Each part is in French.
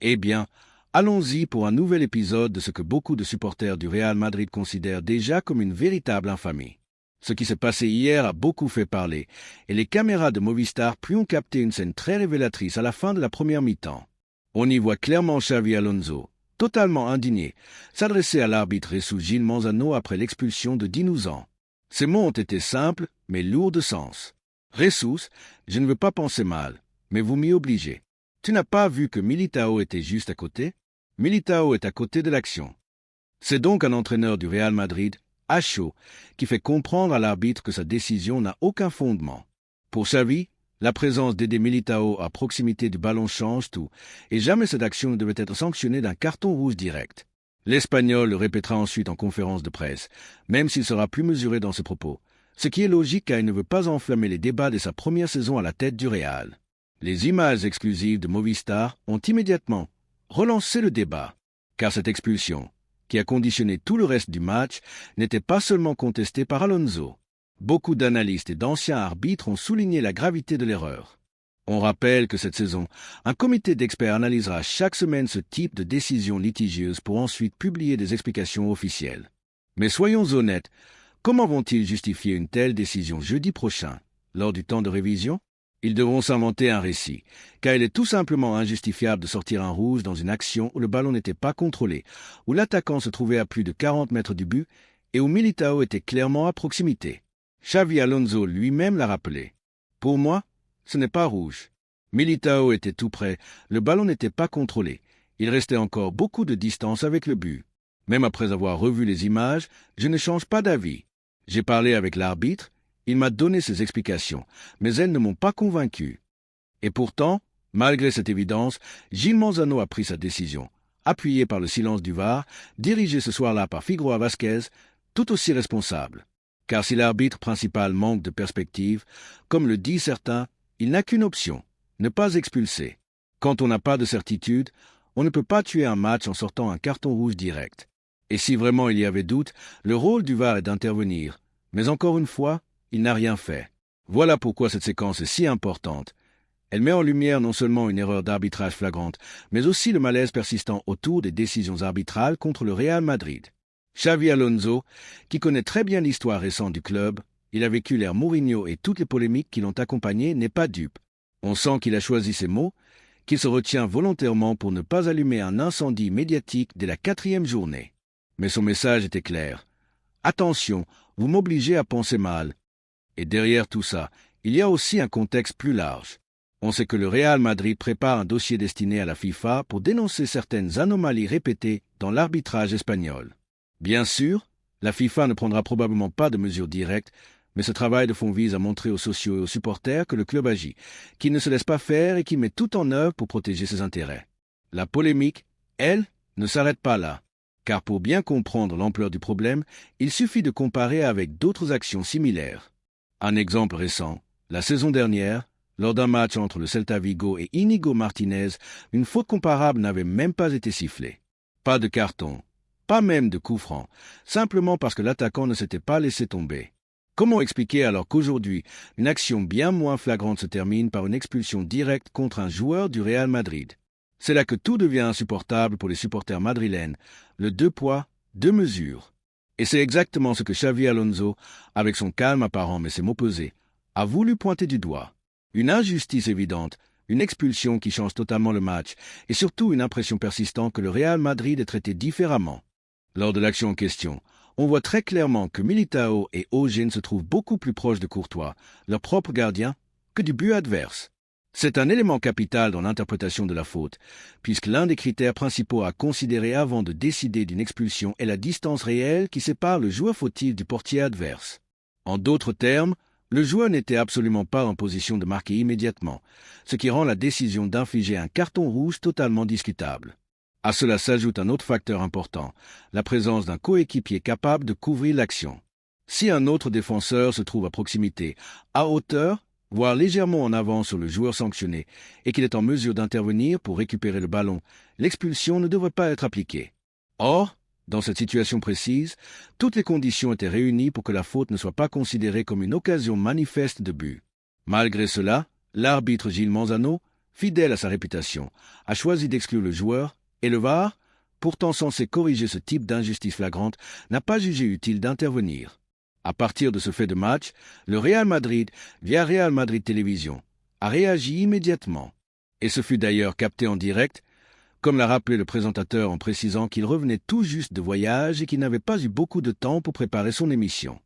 Eh bien, allons-y pour un nouvel épisode de ce que beaucoup de supporters du Real Madrid considèrent déjà comme une véritable infamie. Ce qui s'est passé hier a beaucoup fait parler, et les caméras de Movistar ont capté une scène très révélatrice à la fin de la première mi-temps. On y voit clairement Xavi Alonso, totalement indigné, s'adresser à l'arbitre Jesús Gil Manzano après l'expulsion de Dinuzan. Ces mots ont été simples, mais lourds de sens. « Jesús, je ne veux pas penser mal, mais vous m'y obligez. Tu n'as pas vu que Militao était juste à côté? Militao est à côté de l'action. » C'est donc un entraîneur du Real Madrid, à chaud, qui fait comprendre à l'arbitre que sa décision n'a aucun fondement. Pour Xavi, la présence d'Eder Militao à proximité du ballon change tout, et jamais cette action ne devait être sanctionnée d'un carton rouge direct. L'Espagnol le répétera ensuite en conférence de presse, même s'il sera plus mesuré dans ses propos, ce qui est logique car il ne veut pas enflammer les débats de sa première saison à la tête du Real. Les images exclusives de Movistar ont immédiatement relancé le débat, car cette expulsion, qui a conditionné tout le reste du match, n'était pas seulement contestée par Alonso. Beaucoup d'analystes et d'anciens arbitres ont souligné la gravité de l'erreur. On rappelle que cette saison, un comité d'experts analysera chaque semaine ce type de décision litigieuse pour ensuite publier des explications officielles. Mais soyons honnêtes, comment vont-ils justifier une telle décision jeudi prochain, lors du temps de révision? Ils devront s'inventer un récit, car il est tout simplement injustifiable de sortir un rouge dans une action où le ballon n'était pas contrôlé, où l'attaquant se trouvait à plus de 40 mètres du but et où Militao était clairement à proximité. Xavi Alonso lui-même l'a rappelé. Pour moi, ce n'est pas rouge. Militao était tout près, le ballon n'était pas contrôlé. Il restait encore beaucoup de distance avec le but. Même après avoir revu les images, je ne change pas d'avis. J'ai parlé avec l'arbitre, il m'a donné ses explications, mais elles ne m'ont pas convaincu. Et pourtant, malgré cette évidence, Gil Manzano a pris sa décision, appuyé par le silence du VAR, dirigé ce soir-là par Figueroa Vázquez, tout aussi responsable. Car si l'arbitre principal manque de perspective, comme le disent certains, il n'a qu'une option, ne pas expulser. Quand on n'a pas de certitude, on ne peut pas tuer un match en sortant un carton rouge direct. Et si vraiment il y avait doute, le rôle du VAR est d'intervenir. Mais encore une fois, il n'a rien fait. Voilà pourquoi cette séquence est si importante. Elle met en lumière non seulement une erreur d'arbitrage flagrante, mais aussi le malaise persistant autour des décisions arbitrales contre le Real Madrid. Xavi Alonso, qui connaît très bien l'histoire récente du club, il a vécu l'ère Mourinho et toutes les polémiques qui l'ont accompagné, n'est pas dupe. On sent qu'il a choisi ses mots, qu'il se retient volontairement pour ne pas allumer un incendie médiatique dès la 4e journée. Mais son message était clair. Attention, vous m'obligez à penser mal. Et derrière tout ça, il y a aussi un contexte plus large. On sait que le Real Madrid prépare un dossier destiné à la FIFA pour dénoncer certaines anomalies répétées dans l'arbitrage espagnol. Bien sûr, la FIFA ne prendra probablement pas de mesures directes, mais ce travail de fond vise à montrer aux socios et aux supporters que le club agit, qu'il ne se laisse pas faire et qu'il met tout en œuvre pour protéger ses intérêts. La polémique, elle, ne s'arrête pas là. Car pour bien comprendre l'ampleur du problème, il suffit de comparer avec d'autres actions similaires. Un exemple récent, la saison dernière, lors d'un match entre le Celta Vigo et Íñigo Martínez, une faute comparable n'avait même pas été sifflée. Pas de carton, pas même de coup franc, simplement parce que l'attaquant ne s'était pas laissé tomber. Comment expliquer alors qu'aujourd'hui, une action bien moins flagrante se termine par une expulsion directe contre un joueur du Real Madrid? C'est là que tout devient insupportable pour les supporters madrilènes, le deux poids, deux mesures. Et c'est exactement ce que Xavi Alonso, avec son calme apparent mais ses mots pesés, a voulu pointer du doigt. Une injustice évidente, une expulsion qui change totalement le match, et surtout une impression persistante que le Real Madrid est traité différemment. Lors de l'action en question, on voit très clairement que Militao et Ojin se trouvent beaucoup plus proches de Courtois, leur propre gardien, que du but adverse. C'est un élément capital dans l'interprétation de la faute, puisque l'un des critères principaux à considérer avant de décider d'une expulsion est la distance réelle qui sépare le joueur fautif du portier adverse. En d'autres termes, le joueur n'était absolument pas en position de marquer immédiatement, ce qui rend la décision d'infliger un carton rouge totalement discutable. À cela s'ajoute un autre facteur important, la présence d'un coéquipier capable de couvrir l'action. Si un autre défenseur se trouve à proximité, à hauteur, voire légèrement en avant sur le joueur sanctionné, et qu'il est en mesure d'intervenir pour récupérer le ballon, l'expulsion ne devrait pas être appliquée. Or, dans cette situation précise, toutes les conditions étaient réunies pour que la faute ne soit pas considérée comme une occasion manifeste de but. Malgré cela, l'arbitre Gil Manzano, fidèle à sa réputation, a choisi d'exclure le joueur et le VAR, pourtant censé corriger ce type d'injustice flagrante, n'a pas jugé utile d'intervenir. À partir de ce fait de match, le Real Madrid, via Real Madrid Télévision, a réagi immédiatement. Et ce fut d'ailleurs capté en direct, comme l'a rappelé le présentateur en précisant qu'il revenait tout juste de voyage et qu'il n'avait pas eu beaucoup de temps pour préparer son émission.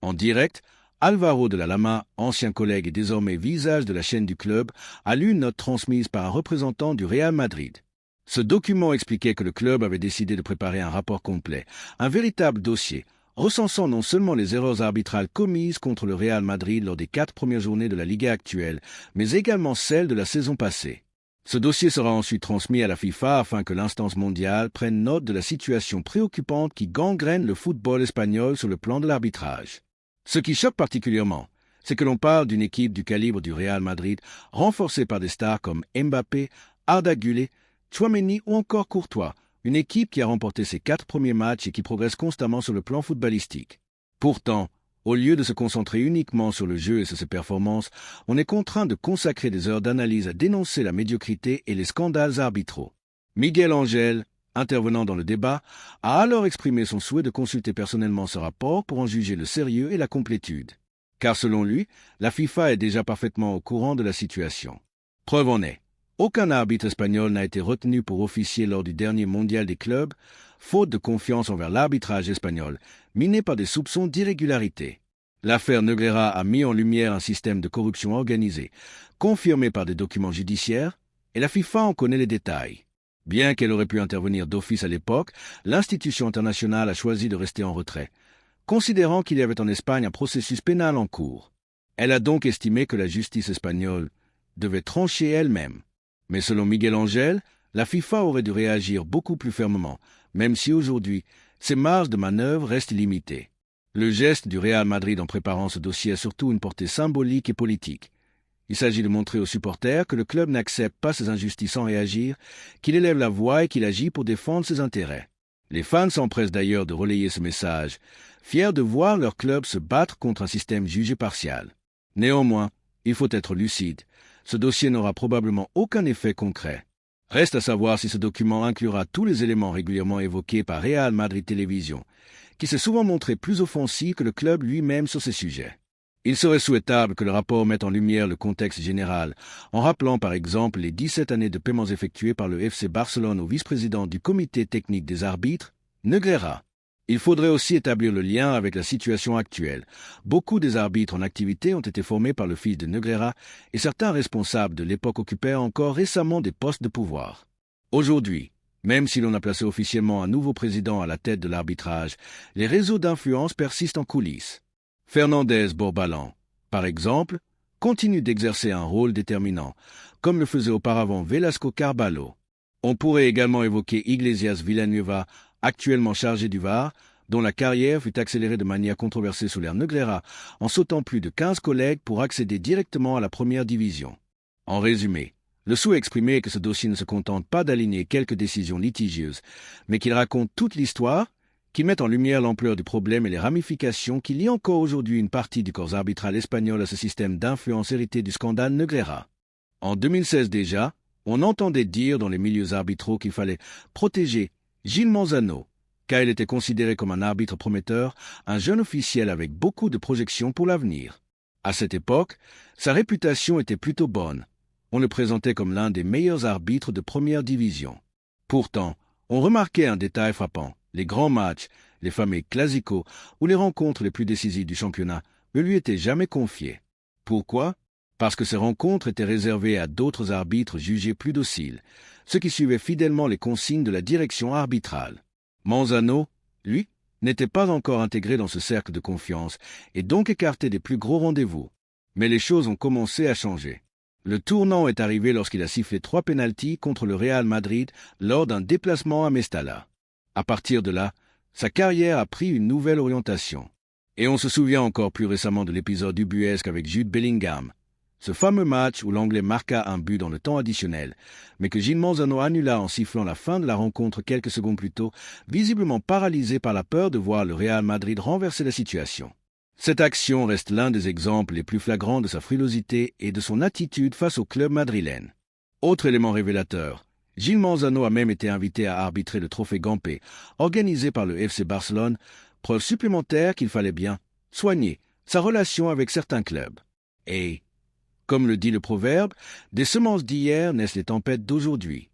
En direct, Alvaro de la Lama, ancien collègue et désormais visage de la chaîne du club, a lu une note transmise par un représentant du Real Madrid. Ce document expliquait que le club avait décidé de préparer un rapport complet, un véritable dossier, recensant non seulement les erreurs arbitrales commises contre le Real Madrid lors des 4 premières journées de la Liga actuelle, mais également celles de la saison passée. Ce dossier sera ensuite transmis à la FIFA afin que l'instance mondiale prenne note de la situation préoccupante qui gangrène le football espagnol sur le plan de l'arbitrage. Ce qui choque particulièrement, c'est que l'on parle d'une équipe du calibre du Real Madrid, renforcée par des stars comme Mbappé, Arda Güler, Tchouaméni ou encore Courtois, une équipe qui a remporté ses 4 premiers matchs et qui progresse constamment sur le plan footballistique. Pourtant, au lieu de se concentrer uniquement sur le jeu et sur ses performances, on est contraint de consacrer des heures d'analyse à dénoncer la médiocrité et les scandales arbitraux. Miguel Ángel, intervenant dans le débat, a alors exprimé son souhait de consulter personnellement ce rapport pour en juger le sérieux et la complétude. Car selon lui, la FIFA est déjà parfaitement au courant de la situation. Preuve en est. Aucun arbitre espagnol n'a été retenu pour officier lors du dernier mondial des clubs, faute de confiance envers l'arbitrage espagnol, miné par des soupçons d'irrégularité. L'affaire Negreira a mis en lumière un système de corruption organisé, confirmé par des documents judiciaires, et la FIFA en connaît les détails. Bien qu'elle aurait pu intervenir d'office à l'époque, l'institution internationale a choisi de rester en retrait, considérant qu'il y avait en Espagne un processus pénal en cours. Elle a donc estimé que la justice espagnole devait trancher elle-même. Mais selon Miguel Ángel, la FIFA aurait dû réagir beaucoup plus fermement, même si aujourd'hui, ses marges de manœuvre restent limitées. Le geste du Real Madrid en préparant ce dossier a surtout une portée symbolique et politique. Il s'agit de montrer aux supporters que le club n'accepte pas ces injustices sans réagir, qu'il élève la voix et qu'il agit pour défendre ses intérêts. Les fans s'empressent d'ailleurs de relayer ce message, fiers de voir leur club se battre contre un système jugé partial. Néanmoins, il faut être lucide. Ce dossier n'aura probablement aucun effet concret. Reste à savoir si ce document inclura tous les éléments régulièrement évoqués par Real Madrid Télévision, qui s'est souvent montré plus offensif que le club lui-même sur ces sujets. Il serait souhaitable que le rapport mette en lumière le contexte général, en rappelant par exemple les 17 années de paiements effectués par le FC Barcelone au vice-président du comité technique des arbitres, Negreira. Il faudrait aussi établir le lien avec la situation actuelle. Beaucoup des arbitres en activité ont été formés par le fils de Negreira et certains responsables de l'époque occupaient encore récemment des postes de pouvoir. Aujourd'hui, même si l'on a placé officiellement un nouveau président à la tête de l'arbitrage, les réseaux d'influence persistent en coulisses. Fernández Borbalán, par exemple, continue d'exercer un rôle déterminant, comme le faisait auparavant Velasco Carballo. On pourrait également évoquer Iglesias Villanueva, actuellement chargé du VAR, dont la carrière fut accélérée de manière controversée sous l'ère Negreira, en sautant plus de 15 collègues pour accéder directement à la première division. En résumé, le souhait exprimé est que ce dossier ne se contente pas d'aligner quelques décisions litigieuses, mais qu'il raconte toute l'histoire, qu'il mette en lumière l'ampleur du problème et les ramifications qui lient encore aujourd'hui une partie du corps arbitral espagnol à ce système d'influence hérité du scandale Negreira. En 2016 déjà, on entendait dire dans les milieux arbitraux qu'il fallait protéger Gilles Manzano, car il était considéré comme un arbitre prometteur, un jeune officiel avec beaucoup de projections pour l'avenir. À cette époque, sa réputation était plutôt bonne. On le présentait comme l'un des meilleurs arbitres de première division. Pourtant, on remarquait un détail frappant. Les grands matchs, les fameux clásicos ou les rencontres les plus décisives du championnat ne lui étaient jamais confiés. Pourquoi ? Parce que ces rencontres étaient réservées à d'autres arbitres jugés plus dociles, ceux qui suivaient fidèlement les consignes de la direction arbitrale. Manzano, lui, n'était pas encore intégré dans ce cercle de confiance et donc écarté des plus gros rendez-vous. Mais les choses ont commencé à changer. Le tournant est arrivé lorsqu'il a sifflé 3 pénaltys contre le Real Madrid lors d'un déplacement à Mestalla. À partir de là, sa carrière a pris une nouvelle orientation. Et on se souvient encore plus récemment de l'épisode ubuesque avec Jude Bellingham. Ce fameux match où l'Anglais marqua un but dans le temps additionnel, mais que Gilles Manzano annula en sifflant la fin de la rencontre quelques secondes plus tôt, visiblement paralysé par la peur de voir le Real Madrid renverser la situation. Cette action reste l'un des exemples les plus flagrants de sa frilosité et de son attitude face au club madrilène. Autre élément révélateur, Gilles Manzano a même été invité à arbitrer le trophée Gampé, organisé par le FC Barcelone, preuve supplémentaire qu'il fallait bien soigner sa relation avec certains clubs. Et, comme le dit le proverbe, des semences d'hier naissent les tempêtes d'aujourd'hui.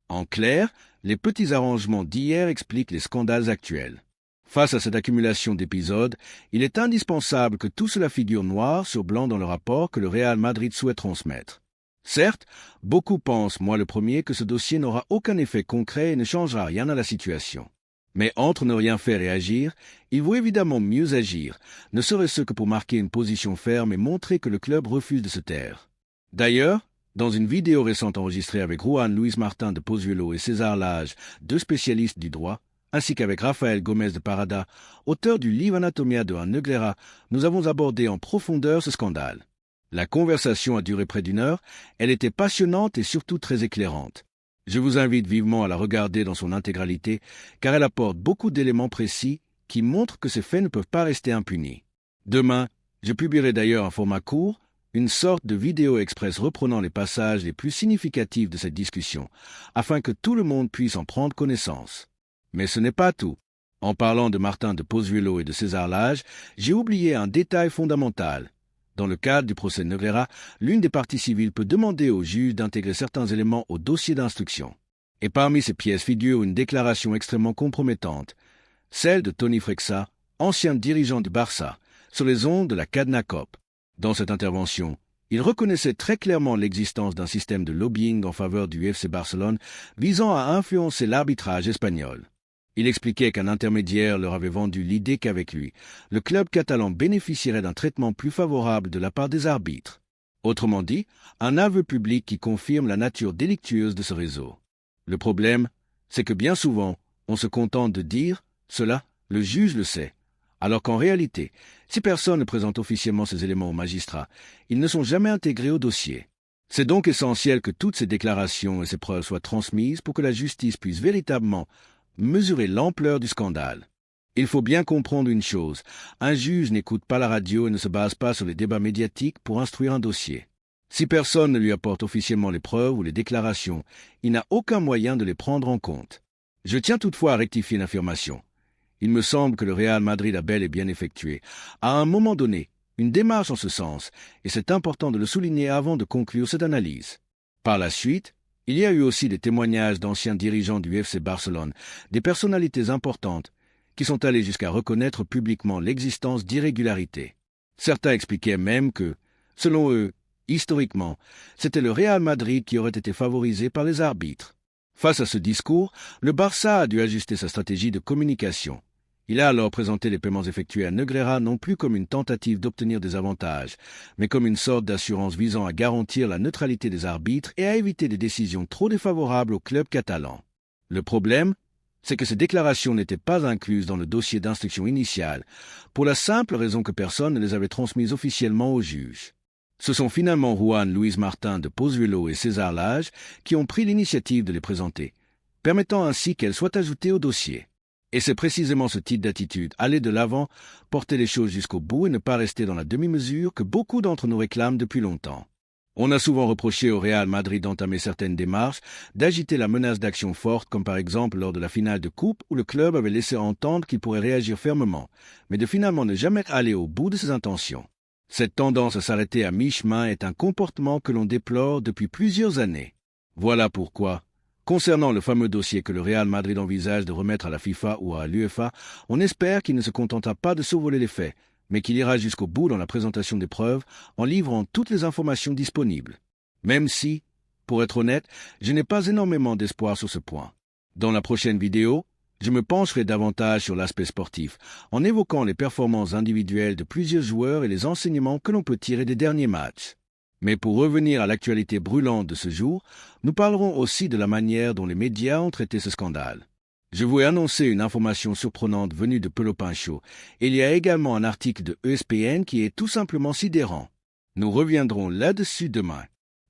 En clair, les petits arrangements d'hier expliquent les scandales actuels. Face à cette accumulation d'épisodes, il est indispensable que tout cela figure noir sur blanc dans le rapport que le Real Madrid souhaite transmettre. Certes, beaucoup pensent, moi le premier, que ce dossier n'aura aucun effet concret et ne changera rien à la situation. Mais entre ne rien faire et agir, il vaut évidemment mieux agir, ne serait-ce que pour marquer une position ferme et montrer que le club refuse de se taire. D'ailleurs, dans une vidéo récente enregistrée avec Juan Luis Martin de Pozuelo et César Lage, deux spécialistes du droit, ainsi qu'avec Rafael Gomez de Parada, auteur du livre Anatomia de un Negreira, nous avons abordé en profondeur ce scandale. La conversation a duré près d'1 heure, elle était passionnante et surtout très éclairante. Je vous invite vivement à la regarder dans son intégralité, car elle apporte beaucoup d'éléments précis qui montrent que ces faits ne peuvent pas rester impunis. Demain, je publierai d'ailleurs un format court, une sorte de vidéo express reprenant les passages les plus significatifs de cette discussion, afin que tout le monde puisse en prendre connaissance. Mais ce n'est pas tout. En parlant de Martin de Pozuelo et de César Lage, j'ai oublié un détail fondamental. Dans le cadre du procès Negreira, l'une des parties civiles peut demander au juge d'intégrer certains éléments au dossier d'instruction. Et parmi ces pièces figure une déclaration extrêmement compromettante, celle de Toni Frexa, ancien dirigeant du Barça, sur les ondes de la Cadena Cop. Dans cette intervention, il reconnaissait très clairement l'existence d'un système de lobbying en faveur du FC Barcelone visant à influencer l'arbitrage espagnol. Il expliquait qu'un intermédiaire leur avait vendu l'idée qu'avec lui, le club catalan bénéficierait d'un traitement plus favorable de la part des arbitres. Autrement dit, un aveu public qui confirme la nature délictueuse de ce réseau. Le problème, c'est que bien souvent, on se contente de dire « cela, le juge le sait », alors qu'en réalité, si personne ne présente officiellement ces éléments au magistrat, ils ne sont jamais intégrés au dossier. C'est donc essentiel que toutes ces déclarations et ces preuves soient transmises pour que la justice puisse véritablement mesurer l'ampleur du scandale. Il faut bien comprendre une chose, un juge n'écoute pas la radio et ne se base pas sur les débats médiatiques pour instruire un dossier. Si personne ne lui apporte officiellement les preuves ou les déclarations, il n'a aucun moyen de les prendre en compte. Je tiens toutefois à rectifier l'affirmation. Il me semble que le Real Madrid a bel et bien effectué, à un moment donné, une démarche en ce sens, et c'est important de le souligner avant de conclure cette analyse. Par la suite, il y a eu aussi des témoignages d'anciens dirigeants du FC Barcelone, des personnalités importantes, qui sont allés jusqu'à reconnaître publiquement l'existence d'irrégularités. Certains expliquaient même que, selon eux, historiquement, c'était le Real Madrid qui aurait été favorisé par les arbitres. Face à ce discours, le Barça a dû ajuster sa stratégie de communication. Il a alors présenté les paiements effectués à Negreira non plus comme une tentative d'obtenir des avantages, mais comme une sorte d'assurance visant à garantir la neutralité des arbitres et à éviter des décisions trop défavorables au club catalan. Le problème, c'est que ces déclarations n'étaient pas incluses dans le dossier d'instruction initial, pour la simple raison que personne ne les avait transmises officiellement au juge. Ce sont finalement Juan Luis Martin de Pozuelo et César Lage qui ont pris l'initiative de les présenter, permettant ainsi qu'elles soient ajoutées au dossier. Et c'est précisément ce type d'attitude, aller de l'avant, porter les choses jusqu'au bout et ne pas rester dans la demi-mesure que beaucoup d'entre nous réclament depuis longtemps. On a souvent reproché au Real Madrid d'entamer certaines démarches, d'agiter la menace d'action forte, comme par exemple lors de la finale de coupe où le club avait laissé entendre qu'il pourrait réagir fermement, mais de finalement ne jamais aller au bout de ses intentions. Cette tendance à s'arrêter à mi-chemin est un comportement que l'on déplore depuis plusieurs années. Voilà pourquoi, concernant le fameux dossier que le Real Madrid envisage de remettre à la FIFA ou à l'UEFA, on espère qu'il ne se contentera pas de survoler les faits, mais qu'il ira jusqu'au bout dans la présentation des preuves en livrant toutes les informations disponibles. Même si, pour être honnête, je n'ai pas énormément d'espoir sur ce point. Dans la prochaine vidéo, je me pencherai davantage sur l'aspect sportif, en évoquant les performances individuelles de plusieurs joueurs et les enseignements que l'on peut tirer des derniers matchs. Mais pour revenir à l'actualité brûlante de ce jour, nous parlerons aussi de la manière dont les médias ont traité ce scandale. Je vous ai annoncé une information surprenante venue de Pelo Pincho, et il y a également un article de ESPN qui est tout simplement sidérant. Nous reviendrons là-dessus demain.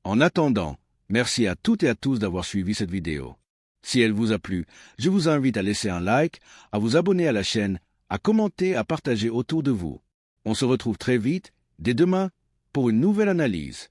En attendant, merci à toutes et à tous d'avoir suivi cette vidéo. Si elle vous a plu, je vous invite à laisser un like, à vous abonner à la chaîne, à commenter, à partager autour de vous. On se retrouve très vite, dès demain, pour une nouvelle analyse.